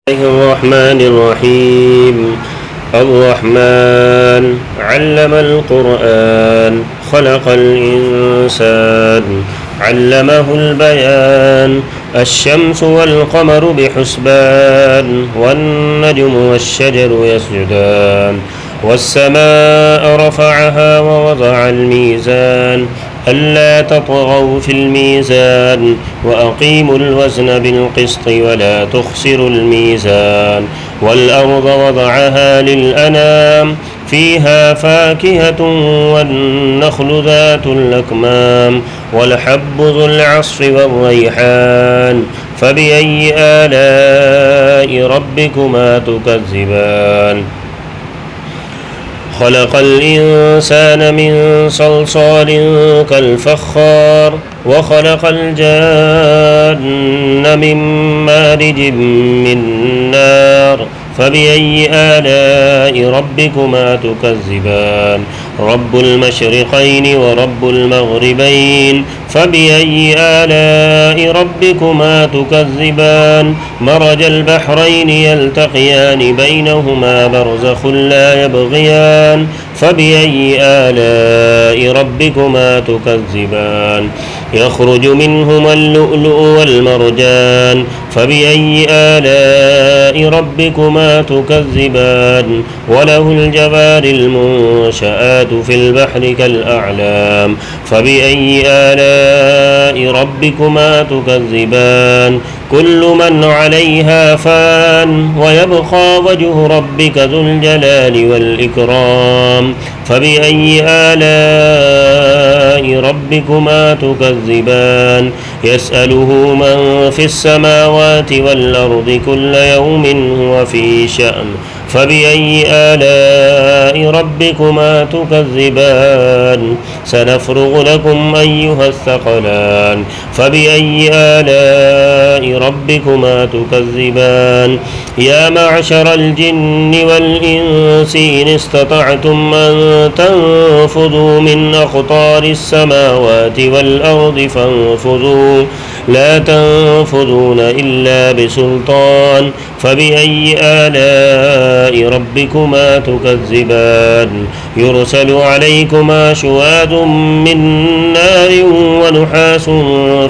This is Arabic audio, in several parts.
الله الرحمن الرحيم. الرحمن علم القرآن خلق الإنسان علمه البيان. الشمس والقمر بحسبان والنجم والشجر يسجدان والسماء رفعها ووضع الميزان ألا تطغوا في الميزان وأقيموا الوزن بالقسط ولا تخسروا الميزان. والأرض وضعها للأنام فيها فاكهة والنخل ذات الأكمام والحب ذو العصف والريحان. فبأي آلاء ربكما تكذبان؟ خلق الإنسان من صلصال كالفخار وخلق الجان من مارج من نار. فبأي آلاء ربكما تكذبان؟ رب المشرقين ورب المغربين. فبأي آلاء ربكما تكذبان؟ مرج البحرين يلتقيان بينهما برزخ لا يبغيان. فبأي آلاء ربكما تكذبان؟ يخرج منهما اللؤلؤ والمرجان. فبأي آلاء ربكما تكذبان؟ وله الجوار المنشآت في البحر كالأعلام. فبأي آلاء ربكما تكذبان؟ كل من عليها فان ويبقى وجه ربك ذو الجلال والإكرام. فبأي آلاء ربكما تكذبان؟ يسأله من في السماوات والأرض كل يوم هو في شأن. فبأي آلاء ربكما تكذبان؟ سنفرغ لكم أيها الثقلان. فبأي آلاء ربكما تكذبان؟ يا معشر الجن والإنس إن استطعتم أن تنفذوا من أقطار السماوات والأرض فانفذوا لا تنفذون إلا بسلطان. فبأي آلاء ربكما تكذبان؟ يرسل عليكما شواظ من نار ونحاس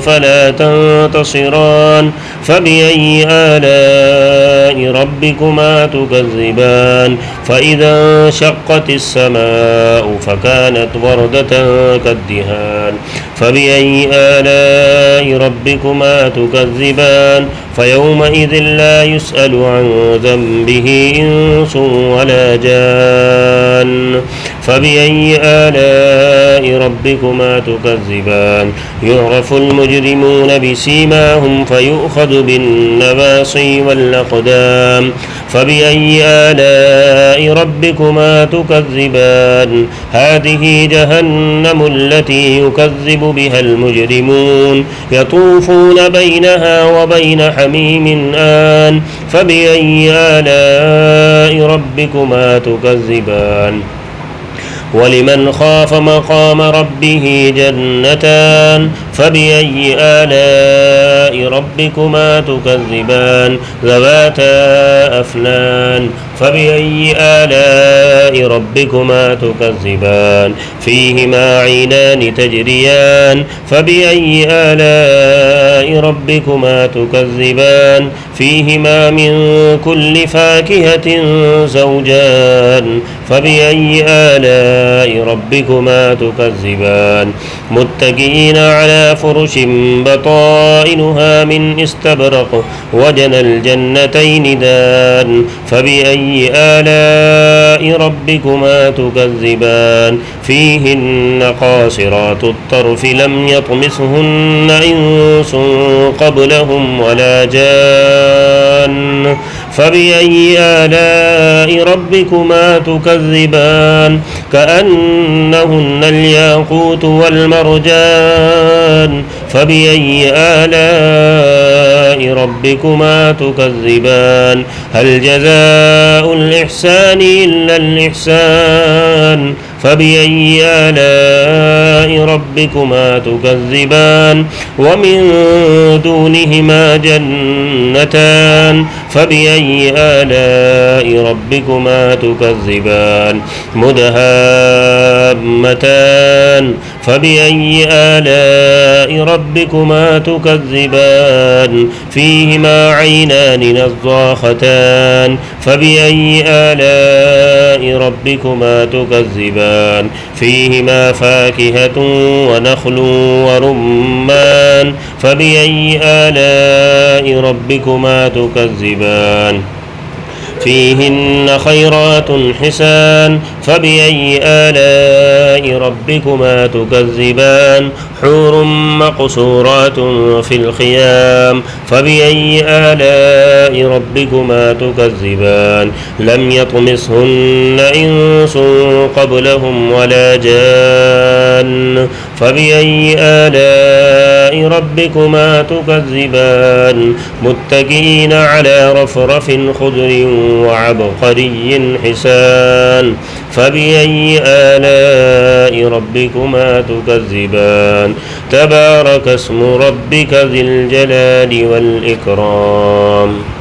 فلا تنتصران. فبأي آلاء ربكما تكذبان؟ فإذا انشقت السماء فكانت وردة كالدهان. فبأي آلاء ربكما تكذبان؟ فيومئذ لا يسأل عن ذنبه إنس ولا جان. فبأي آلاء ربكما تكذبان؟ يعرف المجرمون بسيماهم فيؤخذ بالنواصي والأقدام. فبأي آلاء ربكما تكذبان؟ هذه جهنم التي يكذب بها المجرمون يطوفون بينها وبين حميم آن. فبأي آلاء ربكما تكذبان؟ ولمن خاف مقام ربه جنتان. فبأي آلاء ربكما تكذبان؟ ذواتا أفنان. فبأي آلاء ربكما تكذبان؟ فيهما عينان تجريان. فبأي آلاء ربكما تكذبان؟ فيهما من كل فاكهة زوجان. فبأي آلاء ربكما تكذبان؟ متكئين على فرش بطائنها من استبرق وجنى الجنتين دان. فبأي آلاء ربكما تكذبان؟ فيهن قاصرات الطرف لم يطمثهن إنس قبلهم ولا جان. فبأي آلاء ربكما تكذبان؟ كأنهن الياقوت والمرجان. فبأي آلاء ربكما تكذبان؟ هل جزاء الإحسان إلا الإحسان؟ فبأي آلاء ربكما تكذبان؟ ومن دونهما جنتان. فبأي آلاء ربكما تكذبان مدهامتان فبأي آلاء ربكما تكذبان فيهما عينان نضاختان فبأي آلاء ربكما تكذبان فيهما فاكهة ونخل ورمان فبأي آلاء ربكما تكذبان فيهن خيرات حسان فبأي آلاء ربكما تكذبان حور مقصورات في الخيام فبأي آلاء ربكما تكذبان لم يطمثهن إنس قبلهم ولا جان فبأي آلاء ربكما تكذبان متكئين على رفرف خضر وعبقري حسان فبأي آلاء ربكما تكذبان تبارك اسم ربك ذي الجلال والإكرام.